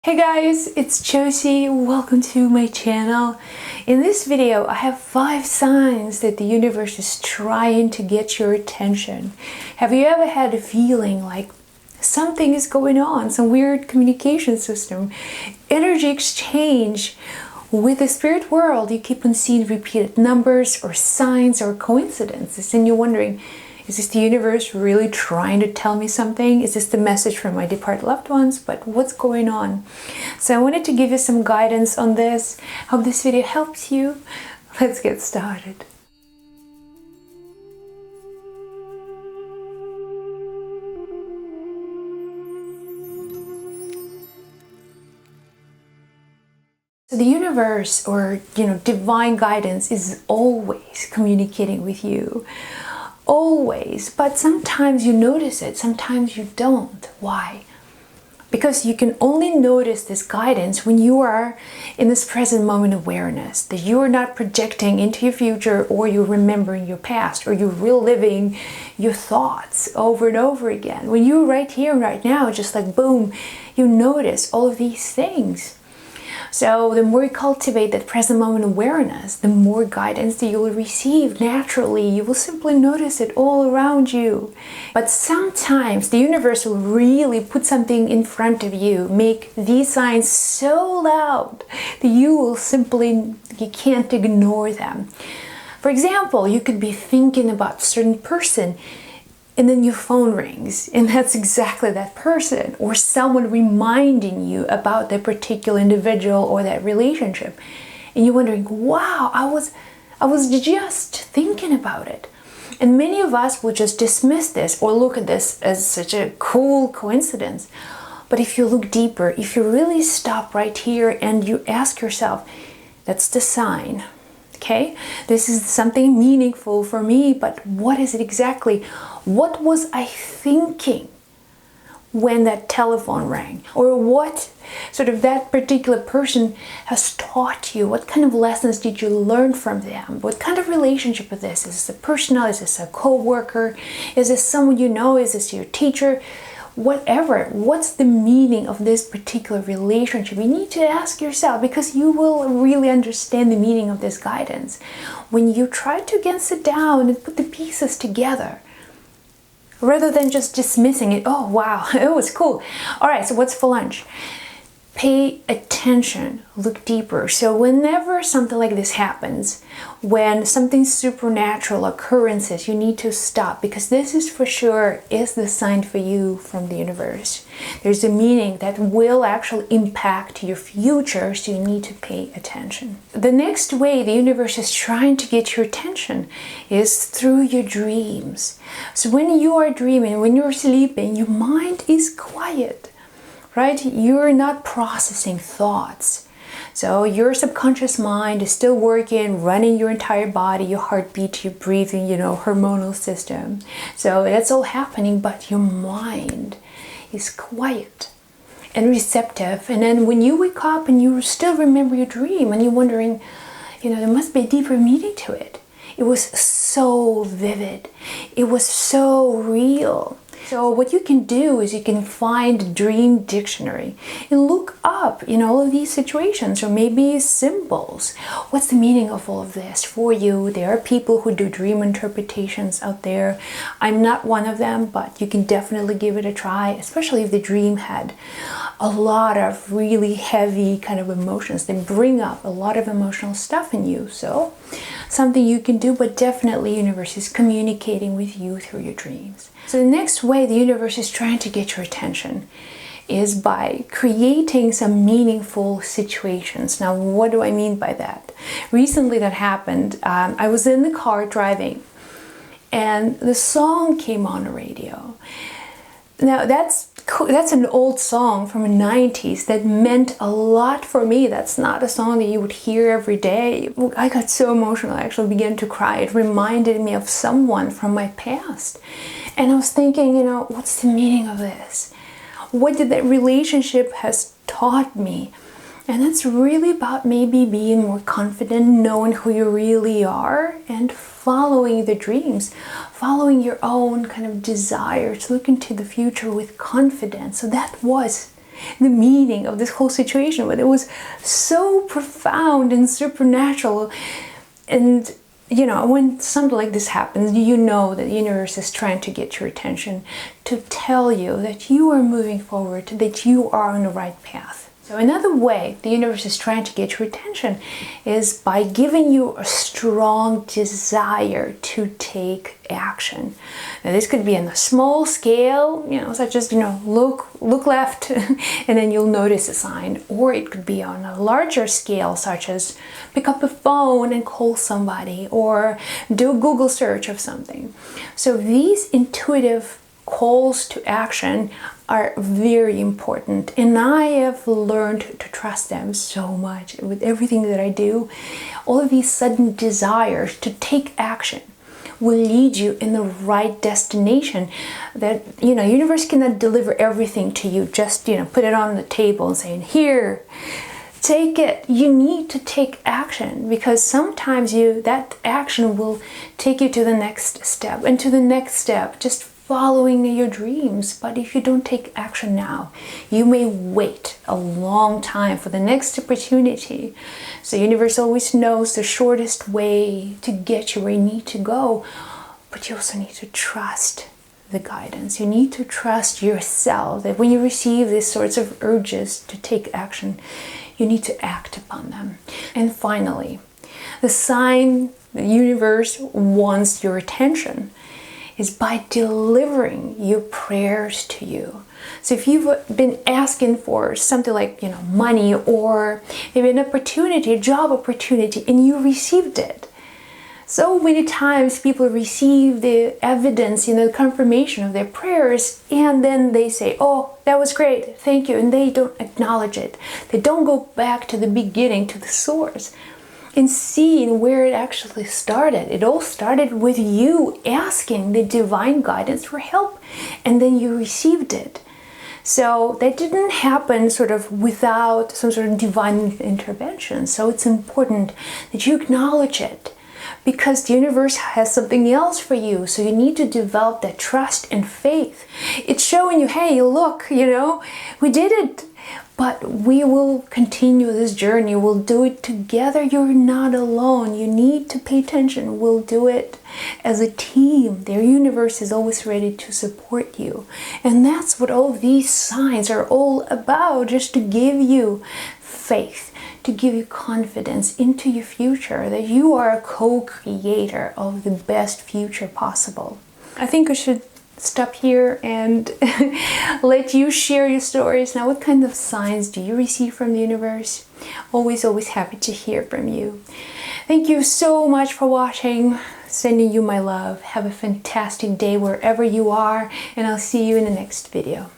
Hey guys, it's Josie. Welcome to my channel. In this video, I have 5 signs that the universe is trying to get your attention. Have you ever had a feeling like something is going on, some weird communication system, energy exchange with the spirit world? You keep on seeing repeated numbers or signs or coincidences, and you're wondering, is this the universe really trying to tell me something? Is this the message from my departed loved ones? But what's going on? So I wanted to give you some guidance on this. Hope this video helps you. Let's get started. So the universe, or divine guidance, is always communicating with you. Always. But sometimes you notice it, sometimes you don't. Why? Because you can only notice this guidance when you are in this present moment awareness, that you are not projecting into your future, or you're remembering your past, or you're reliving your thoughts over and over again. When you're right here and right now, just like boom, you notice all of these things. So the more you cultivate that present moment awareness, the more guidance that you will receive naturally. You will simply notice it all around you. But sometimes the universe will really put something in front of you, make these signs so loud that you can't ignore them. For example, you could be thinking about a certain person, and then your phone rings, and that's exactly that person, or someone reminding you about that particular individual or that relationship. And you're wondering, wow, I was just thinking about it. And many of us will just dismiss this or look at this as such a cool coincidence. But if you look deeper, if you really stop right here and you ask yourself, that's the sign. Okay, this is something meaningful for me, but what is it exactly? What was I thinking when that telephone rang? Or what sort of that particular person has taught you? What kind of lessons did you learn from them? What kind of relationship is this? Is this a personal? Is this a co-worker? Is this someone you know? Is this your teacher? Whatever, what's the meaning of this particular relationship? You need to ask yourself, because you will really understand the meaning of this guidance when you try to again sit down and put the pieces together, rather than just dismissing it. Oh wow, it was cool. All right, so what's for lunch? Pay attention, look deeper. So whenever something like this happens, when something supernatural occurrences, you need to stop, because this is for sure is the sign for you from the universe. There's a meaning that will actually impact your future, so you need to pay attention. The next way the universe is trying to get your attention is through your dreams. So when you are dreaming, when you're sleeping, your mind is quiet. Right? You're not processing thoughts. So your subconscious mind is still working, running your entire body, your heartbeat, your breathing, hormonal system. So that's all happening, but your mind is quiet and receptive. And then when you wake up and you still remember your dream, and you're wondering, there must be a deeper meaning to it. It was so vivid. It was so real. So what you can do is you can find a dream dictionary and look up all of these situations, or maybe symbols. What's the meaning of all of this for you? There are people who do dream interpretations out there. I'm not one of them, but you can definitely give it a try, especially if the dream had a lot of really heavy kind of emotions. They bring up a lot of emotional stuff in you. So something you can do, but definitely universe is communicating with you through your dreams. So the next way the universe is trying to get your attention is by creating some meaningful situations. Now, what do I mean by that? Recently that happened. I was in the car driving, and the song came on the radio. Now that's an old song from the 90s that meant a lot for me. That's not a song that you would hear every day. I got so emotional, I actually began to cry. It reminded me of someone from my past. And I was thinking, what's the meaning of this? What did that relationship has taught me? And it's really about maybe being more confident, knowing who you really are, and following the dreams, following your own kind of desire to look into the future with confidence. So that was the meaning of this whole situation, but it was so profound and supernatural. And you know, when something like this happens, you know that the universe is trying to get your attention, to tell you that you are moving forward, that you are on the right path. So another way the universe is trying to get your attention is by giving you a strong desire to take action. Now this could be on a small scale, you know, such as, you know, look left and then you'll notice a sign. Or it could be on a larger scale, such as pick up a phone and call somebody, or do a Google search of something. So these intuitive calls to action are very important, and I have learned to trust them so much with everything that I do. All of these sudden desires to take action will lead you in the right destination. That, you know, universe cannot deliver everything to you, just, you know, put it on the table and saying, here, take it. You need to take action, because sometimes that action will take you to the next step and to the next step, just following your dreams. But if you don't take action now, you may wait a long time for the next opportunity. So the universe always knows the shortest way to get you where you need to go, but you also need to trust the guidance. You need to trust yourself, that when you receive these sorts of urges to take action, you need to act upon them. And finally, the sign the universe wants your attention is by delivering your prayers to you. So if you've been asking for something like, you know, money, or maybe an opportunity, a job opportunity, and you received it. So many times people receive the evidence, you know, the confirmation of their prayers, and then they say, oh, that was great, thank you, and they don't acknowledge it. They don't go back to the beginning, to the source, and seeing where it actually started. It all started with you asking the divine guidance for help, and then you received it. So that didn't happen sort of without some sort of divine intervention. So it's important that you acknowledge it, because the universe has something else for you. So you need to develop that trust and faith. It's showing you, hey, look, you know, we did it. But we will continue this journey. We'll do it together. You're not alone. You need to pay attention. We'll do it as a team. Their universe is always ready to support you. And that's what all these signs are all about, just to give you faith, to give you confidence into your future, that you are a co-creator of the best future possible. I think I should stop here and let you share your stories. Now, what kind of signs do you receive from the universe? Always happy to hear from you. Thank you so much for watching. Sending you my love. Have a fantastic day wherever you are, and I'll see you in the next video.